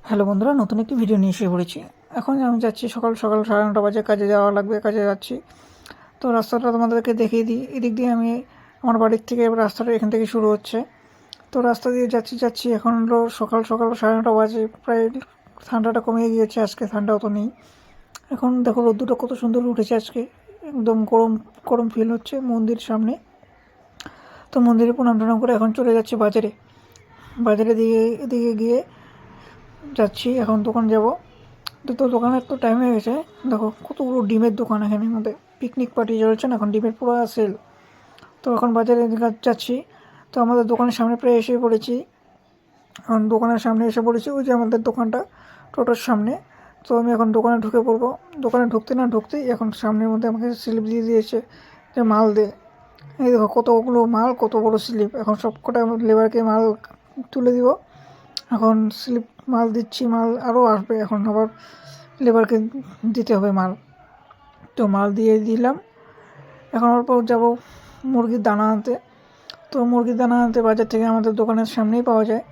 Hello বন্ধুরা, নতুন একটি ভিডিও নিয়ে এসে পড়েছি। এখন আমি যাচ্ছি সকাল সকাল 9:30 বাজে, কাজে যাওয়া লাগবে, কাজে যাচ্ছি। তো রাস্তাটা তোমাদেরকে দেখিয়ে দিই। এদিক দিয়ে আমি আমার বাড়ির থেকে এবার রাস্তাটা এখান থেকে শুরু হচ্ছে। তো রাস্তা দিয়ে যাচ্ছি। এখন হলো সকাল সকাল 9:30 বাজে, প্রায় ঠান্ডাটা কমে গিয়েছে, আজকে ঠান্ডাও তো নেই। এখন দেখো রোদ্দুরটা কত সুন্দর উঠেছে আজকে, একদম গরম গরম ফিল হচ্ছে মন্দির সামনে। তো মন্দিরে প্রণাম টনাম করে এখন চলে যাচ্ছি বাজারে। এদিকে গিয়ে যাচ্ছি, এখন দোকান যাব। তো দোকানের তো টাইম হয়ে গেছে। দেখো কতগুলো ডিমের দোকান এখানের মধ্যে, পিকনিক পার্টি চলছে না, এখন ডিমের পুরো সেল। তো এখন বাজারে যাচ্ছি। তো আমাদের দোকানের সামনে প্রায় এসে পড়েছি। এখন দোকানের সামনে এসে পড়েছি, ওই যে আমাদের দোকানটা টোটোর সামনে। তো আমি এখন দোকানে ঢুকে পড়বো। দোকানে ঢুকতে না ঢুকতেই এখন সামনের মধ্যে আমাকে স্লিপ দিয়ে দিয়েছে যে মাল দে। এই দেখো কতগুলো মাল, কত বড় স্লিপ। এখন সব কটা লেবারকে মাল তুলে দিব। এখন স্লিপ মাল দিচ্ছি, মাল আরও আসবে, এখন আবার লেবারকে দিতে হবে মাল। তো মাল দিয়ে দিলাম। এখন অল্প যাব মুরগির দানা আনতে। তো মুরগির দানা আনতে বাজার থেকে আমাদের দোকানের সামনেই পাওয়া যায়।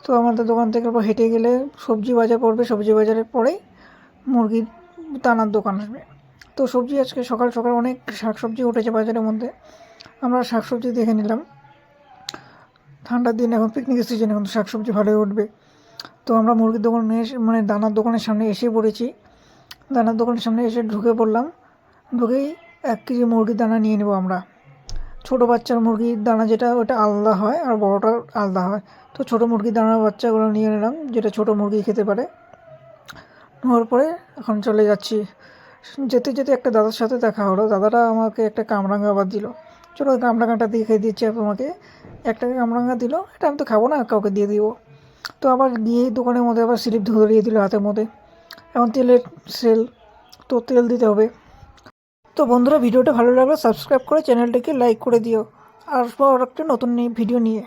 তো আমাদের দোকান থেকে অল্প হেঁটে গেলে সবজি বাজার পড়বে, সবজি বাজারের পরেই মুরগির দানার দোকান আসবে। তো সবজি আজকে সকাল সকাল অনেক শাকসবজি উঠেছে বাজারের মধ্যে, আমরা শাকসবজি দেখে নিলাম। ঠান্ডার দিন, এখন পিকনিকের সিজন, এখন শাকসবজি ভালোই উঠবে। তো আমরা মুরগির দোকানে এসে, মানে দানার দোকানের সামনে এসে পড়েছি। দানার দোকানের সামনে এসে ঢুকে পড়লাম। ঢুকেই 1 কেজি মুরগির দানা নিয়ে নেব আমরা। ছোটো বাচ্চার মুরগির দানা যেটা, ওটা আলাদা হয়, আর বড়োটার আলাদা হয়। তো ছোটো মুরগির দানার বাচ্চাগুলো নিয়ে নিলাম, যেটা ছোটো মুরগি খেতে পারে। নেওয়ার পরে এখন চলে যাচ্ছি। যেতে যেতে একটা দাদার সাথে দেখা হলো। দাদারা আমাকে একটা কামরাঙা আবার দিল। চলো কামরাঙাটা দিয়ে খেয়ে দিচ্ছি তোমাকে। একটা কামরাঙা দিল, এটা আমি তো খাবো না, কাউকে দিয়ে দিব। তো আবার গিয়ে দোকানের মধ্যে আবার স্লিপ ধরিয়ে দিল হাতের মধ্যে। এখন তেলের সেল, তো তেল দিতে হবে। তো বন্ধুরা, ভিডিওটা ভালো লাগলে সাবস্ক্রাইব করে চ্যানেলটাকে লাইক করে দিও। আসবো আর একটা নতুন ভিডিও নিয়ে।